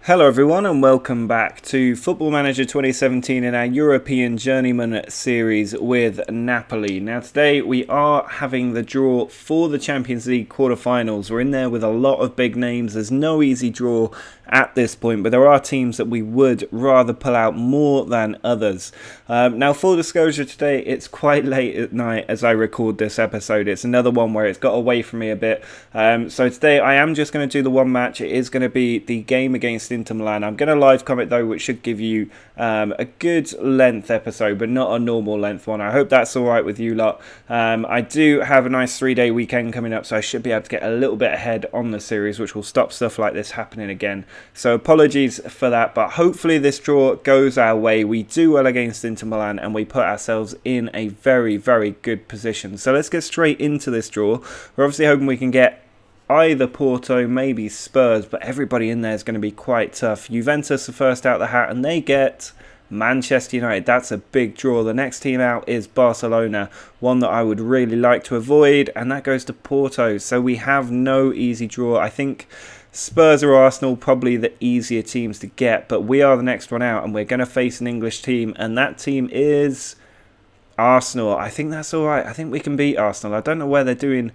Hello everyone and welcome back to Football Manager 2017 in our European Journeyman series with Napoli. Now today we are having the draw for the Champions League quarterfinals. We're in there with a lot of big names. There's no easy draw at this point, but there are teams that we would rather pull out more than others. Now full disclosure, today it's quite late at night as I record this episode. It's another one where it's got away from me a bit. So today I am just going to do the one match. It is going to be the game against Inter Milan. I'm going to live comment though, which should give you a good length episode, but not a normal length one. I hope that's alright with you lot. I do have a nice 3-day weekend coming up, so I should be able to get a little bit ahead on the series, which will stop stuff like this happening again. So apologies for that, but hopefully this draw goes our way. We do well against Inter Milan and we put ourselves in a very, very good position. So let's get straight into this draw. We're obviously hoping we can get either Porto, maybe Spurs, but everybody in there is going to be quite tough. Juventus are first out the hat and they get Manchester United. That's a big draw. The next team out is Barcelona, one that I would really like to avoid, and that goes to Porto. So we have no easy draw. I think Spurs or Arsenal probably the easier teams to get, but we are the next one out and we're going to face an English team, and that team is Arsenal. I think that's alright. I think we can beat Arsenal. I don't know where they're doing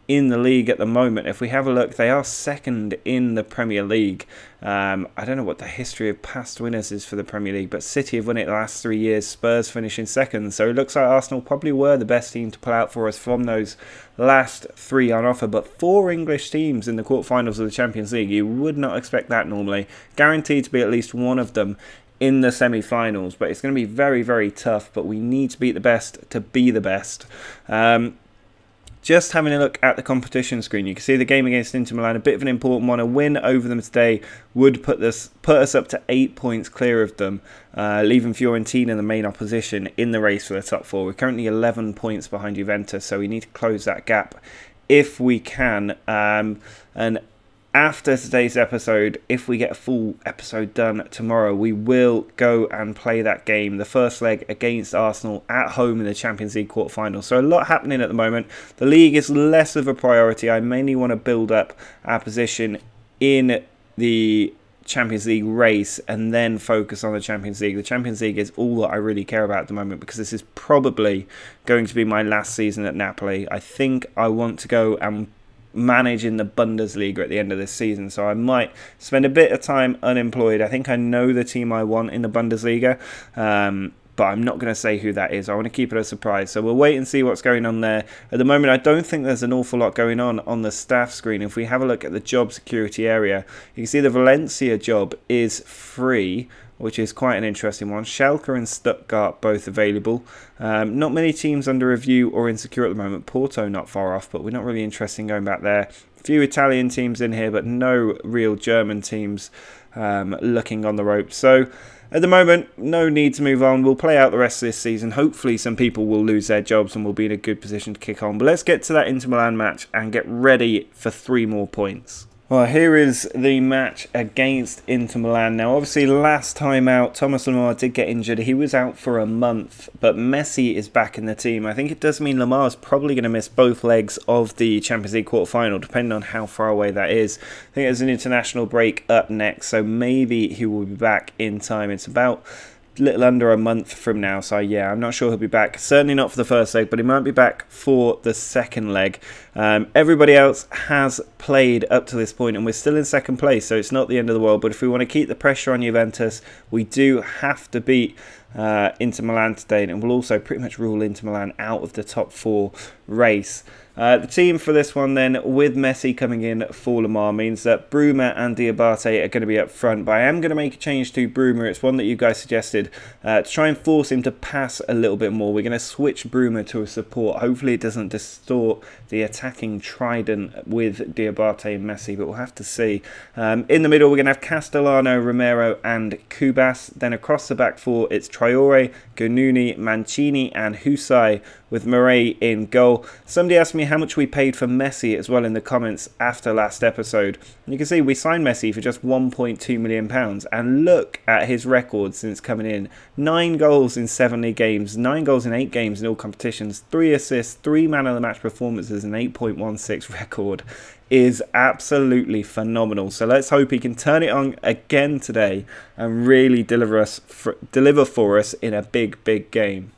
in the league at the moment. If we have a look, they are second in the Premier League. I don't know what the history of past winners is for the Premier League, but City have won it the last 3 years, Spurs finishing second, so it looks like Arsenal probably were the best team to pull out for us from those last 3 on offer. But 4 English teams in the quarterfinals of the Champions League, you would not expect that normally. Guaranteed to be at least one of them in the semi-finals, but it's going to be very, very tough, but we need to beat the best to be the best. Just having a look at the competition screen, you can see the game against Inter Milan, a bit of an important one. A win over them today would put us up to 8 points clear of them, leaving Fiorentina the main opposition in the race for the top 4. We're currently 11 points behind Juventus, so we need to close that gap if we can. And after today's episode, if we get a full episode done tomorrow, we will go and play that game, the first leg against Arsenal at home in the Champions League quarterfinals. So a lot happening at the moment. The league is less of a priority. I mainly want to build up our position in the Champions League race and then focus on the Champions League. The Champions League is all that I really care about at the moment, because this is probably going to be my last season at Napoli. I think I want to go and manage in the Bundesliga at the end of this season, so I might spend a bit of time unemployed. I think I know the team I want in the Bundesliga, but I'm not going to say who that is. I want to keep it a surprise, so we'll wait and see what's going on there. At the moment, I don't think there's an awful lot going on the staff screen. If we have a look at the job security area, you can see the Valencia job is free, which is quite an interesting one. Schalke and Stuttgart both available. Not many teams under review or insecure at the moment. Porto not far off, but we're not really interested in going back there. A few Italian teams in here, but no real German teams looking on the ropes. So at the moment, no need to move on. We'll play out the rest of this season. Hopefully some people will lose their jobs and we'll be in a good position to kick on. But let's get to that Inter Milan match and get ready for 3 more points. Well, here is the match against Inter Milan. Now, obviously, last time out, Thomas Lemar did get injured. He was out for a month, but Messi is back in the team. I think it does mean Lemar is probably going to miss both legs of the Champions League quarterfinal, depending on how far away that is. I think there's an international break up next, so maybe he will be back in time. It's about little under a month from now, so yeah, I'm not sure he'll be back. Certainly not for the first leg, but he might be back for the second leg. Everybody else has played up to this point and we're still in second place, so it's not the end of the world. But if we want to keep the pressure on Juventus, we do have to beat Inter Milan today, and it will also pretty much rule Inter Milan out of the top 4 race. The team for this one then, with Messi coming in for Lemar, means that Bruma and Diabate are going to be up front, but I am going to make a change to Bruma. It's one that you guys suggested, to try and force him to pass a little bit more. We're going to switch Bruma to a support. Hopefully it doesn't distort the attacking trident with Diabate and Messi, but we'll have to see. In the middle, we're going to have Castellano, Romero and Kubas. Then across the back 4, it's Traore, Gonuni, Mancini and Husai, with Murray in goal. Somebody asked me how much we paid for Messi as well in the comments after last episode. And you can see we signed Messi for just £1.2 million. And look at his record since coming in. 9 goals in 7 league games, 9 goals in 8 games in all competitions, 3 assists, 3 man of the match performances, and 8.16 record is absolutely phenomenal. So let's hope he can turn it on again today and really deliver for us in a big game.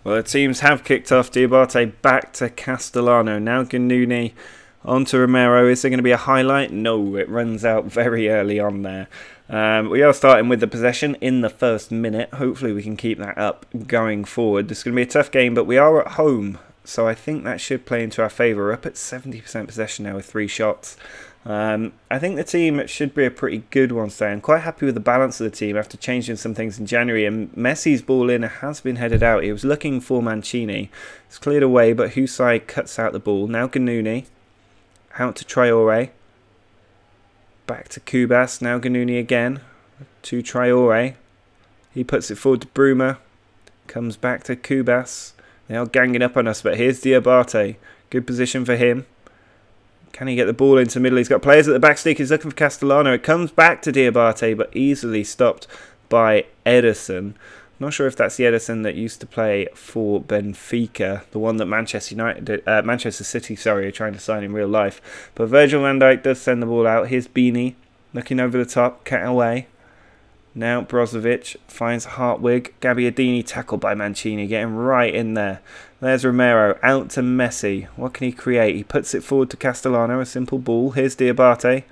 Well, the teams have kicked off. Diabate back to Castellano. Now Ganuni on to Romero. Is there going to be a highlight? No, it runs out very early on there. We are starting with the possession in the first minute. Hopefully we can keep that up going forward. This is going to be a tough game, but we are at home, so I think that should play into our favour. We're up at 70% possession now with 3 shots. I think the team should be a pretty good one today. I'm quite happy with the balance of the team after changing some things in January. And Messi's ball in has been headed out. He was looking for Mancini. It's cleared away, but Husai cuts out the ball. Now Ganuni. Out to Traore. Back to Kubas. Now Ganuni again. To Traore. He puts it forward to Bruma. Comes back to Kubas. They are ganging up on us, but here's Diabate. Good position for him. Can he get the ball into the middle? He's got players at the back stick. He's looking for Castellano. It comes back to Diabate, but easily stopped by Ederson. Not sure if that's the Ederson that used to play for Benfica, the one that Manchester City, are trying to sign in real life. But Virgil van Dijk does send the ball out. Here's Beanie looking over the top, cut away. Now Brozovic finds Hartwig. Gabbiadini tackled by Mancini, getting right in there. There's Romero, out to Messi. What can he create? He puts it forward to Castellano, a simple ball. Here's Diabate.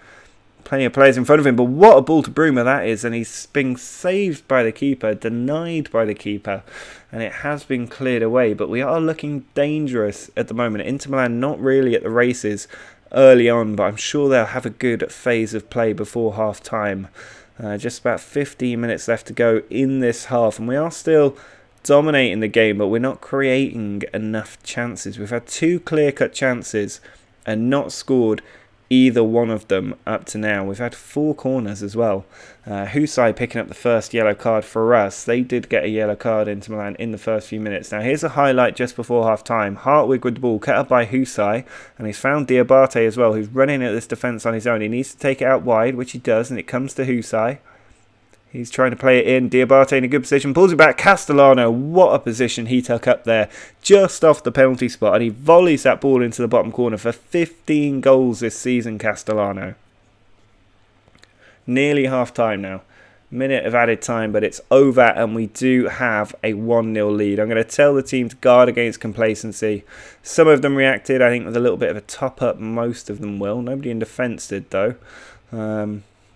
Plenty of players in front of him, but what a ball to Bruma that is. And he's been saved by the keeper, denied by the keeper. And it has been cleared away, but we are looking dangerous at the moment. Inter Milan not really at the races early on, but I'm sure they'll have a good phase of play before half-time. Just about 15 minutes left to go in this half, and we are still dominating the game, but we're not creating enough chances. We've had 2 clear-cut chances and not scored either one of them up to now. We've had 4 corners as well. Husai picking up the first yellow card for us. They did get a yellow card into Milan in the first few minutes. Now here's a highlight just before half time. Hartwig with the ball cut up by Husai, and he's found Diabate as well, who's running at this defence on his own. He needs to take it out wide, which he does, and it comes to Husai. He's trying to play it in. Diabate in a good position. Pulls it back. Castellano. What a position he took up there. Just off the penalty spot. And he volleys that ball into the bottom corner for 15 goals this season, Castellano. Nearly half time now. Minute of added time, but it's over and we do have a 1-0 lead. I'm going to tell the team to guard against complacency. Some of them reacted, I think, with a little bit of a top-up. Most of them will. Nobody in defence did, though.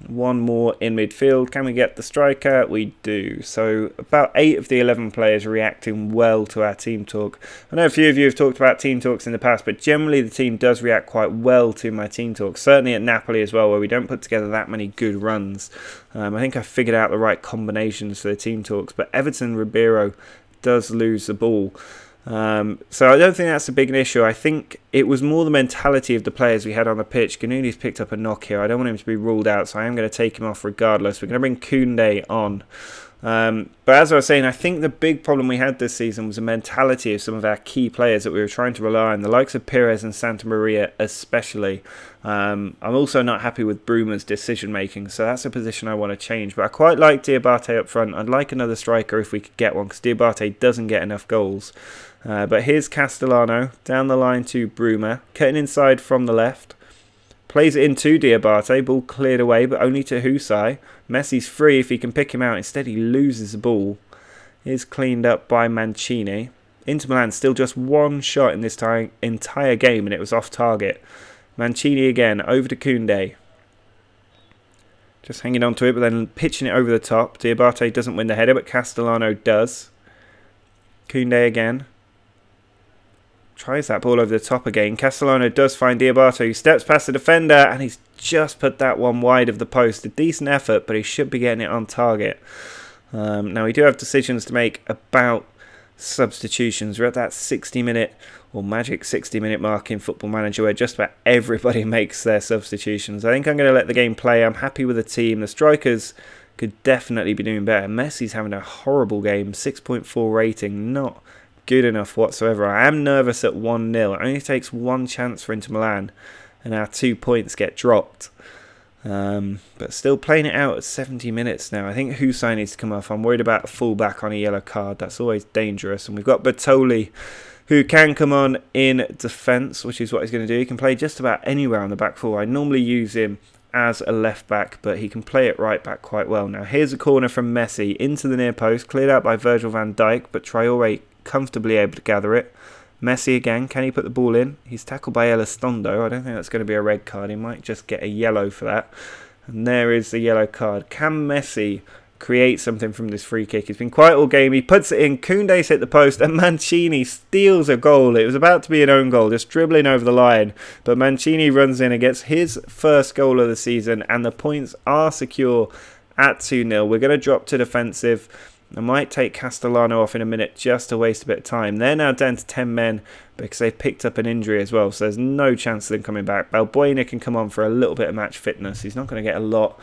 One more in midfield. Can we get the striker? We do. So about 8 of the 11 players are reacting well to our team talk. I know a few of you have talked about team talks in the past, but generally the team does react quite well to my team talk. Certainly at Napoli as well, where we don't put together that many good runs. I think I figured out the right combinations for the team talks, but Everton Ribeiro does lose the ball. So I don't think that's a big issue. I think it was more the mentality of the players we had on the pitch. Ganuni's picked up a knock here. I don't want him to be ruled out, so I am going to take him off regardless. We're going to bring Koundé on. But as I was saying, I think the big problem we had this season was the mentality of some of our key players that we were trying to rely on, the likes of Pires and Santa Maria especially. I'm also not happy with Bruma's decision making, so that's a position I want to change. But I quite like Diabate up front. I'd like another striker if we could get one, because Diabate doesn't get enough goals. But here's Castellano, down the line to Bruma, cutting inside from the left. Plays it into Diabate, ball cleared away, but only to Husai. Messi's free if he can pick him out. Instead, he loses the ball. Is cleaned up by Mancini. Inter Milan still just 1 shot in this entire game, and it was off target. Mancini again, over to Koundé. Just hanging on to it, but then pitching it over the top. Diabate doesn't win the header, but Castellano does. Koundé again. Tries that ball over the top again. Castellano does find Diabate, who steps past the defender, and he's just put that one wide of the post. A decent effort, but he should be getting it on target. Now, we do have decisions to make about substitutions. We're at that 60-minute or magic 60-minute mark in Football Manager where just about everybody makes their substitutions. I think I'm going to let the game play. I'm happy with the team. The strikers could definitely be doing better. Messi's having a horrible game. 6.4 rating. Not good enough whatsoever. I am nervous at 1-0. It only takes 1 chance for Inter Milan and our 2 points get dropped. But still playing it out at 70 minutes now. I think Husai needs to come off. I'm worried about a full back on a yellow card. That's always dangerous. And we've got Bertoli who can come on in defence, which is what he's going to do. He can play just about anywhere on the back four. I normally use him as a left back, but he can play it right back quite well. Now here's a corner from Messi into the near post, cleared out by Virgil van Dijk, but Traore comfortably able to gather it. Messi again, can he put the ball in? He's tackled by Elizondo. I don't think that's going to be a red card. He might just get a yellow for that. And there is the yellow card. Can Messi create something from this free kick? He's been quiet all game. He puts it in. Koundé's hit the post and Mancini steals a goal. It was about to be an own goal, just dribbling over the line. But Mancini runs in and gets his first goal of the season, and the points are secure at 2-0. We're going to drop to defensive. I might take Castellano off in a minute just to waste a bit of time. They're now down to 10 men because they've picked up an injury as well, so there's no chance of them coming back. Balbuena can come on for a little bit of match fitness. He's not going to get a lot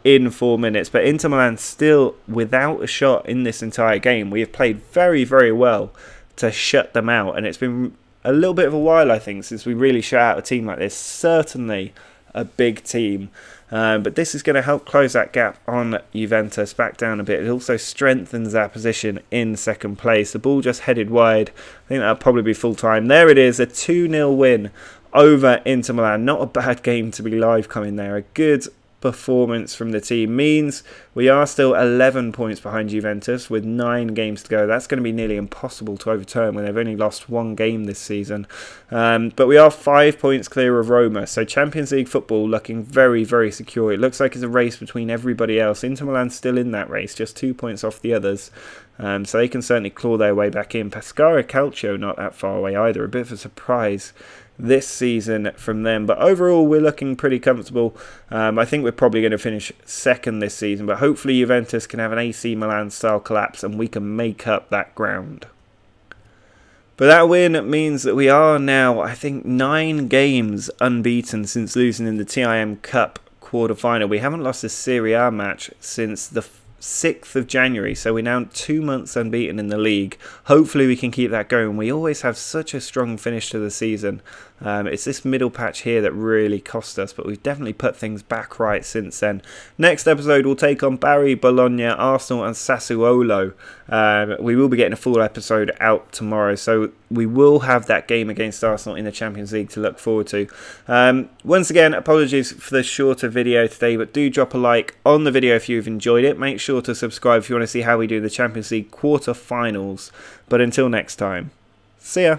in 4 minutes, but Inter Milan still without a shot in this entire game. We have played very, very well to shut them out, and it's been a little bit of a while, I think, since we really shut out a team like this. Certainly a big team. But this is going to help close that gap on Juventus back down a bit. It also strengthens our position in second place. The ball just headed wide. I think that'll probably be full time. There it is, a 2-0 win over Inter Milan. Not a bad game to be live coming there. A good performance from the team means we are still 11 points behind Juventus with 9 games to go. That's going to be nearly impossible to overturn when they've only lost 1 game this season. But we are 5 points clear of Roma, so Champions League football looking very, very secure. It looks like it's a race between everybody else. Inter Milan's still in that race, just 2 points off the others. So they can certainly claw their way back in. Pescara Calcio not that far away either. A bit of a surprise this season from them, but overall we're looking pretty comfortable. I think we're probably going to finish second this season, but hopefully Juventus can have an AC Milan style collapse and we can make up that ground. But that win means that we are now, I think, 9 games unbeaten since losing in the TIM Cup quarter-final. We haven't lost a Serie A match since the 6th of January, so we're now 2 months unbeaten in the league. Hopefully we can keep that going. We always have such a strong finish to the season. It's this middle patch here that really cost us, but we've definitely put things back right since then. Next episode we'll take on Bari, Bologna, Arsenal and Sassuolo. We will be getting a full episode out tomorrow, so we will have that game against Arsenal in the Champions League to look forward to. Once again, apologies for the shorter video today, but do drop a like on the video if you've enjoyed it. Make sure to subscribe if you want to see how we do the Champions League quarter-finals. But until next time, see ya!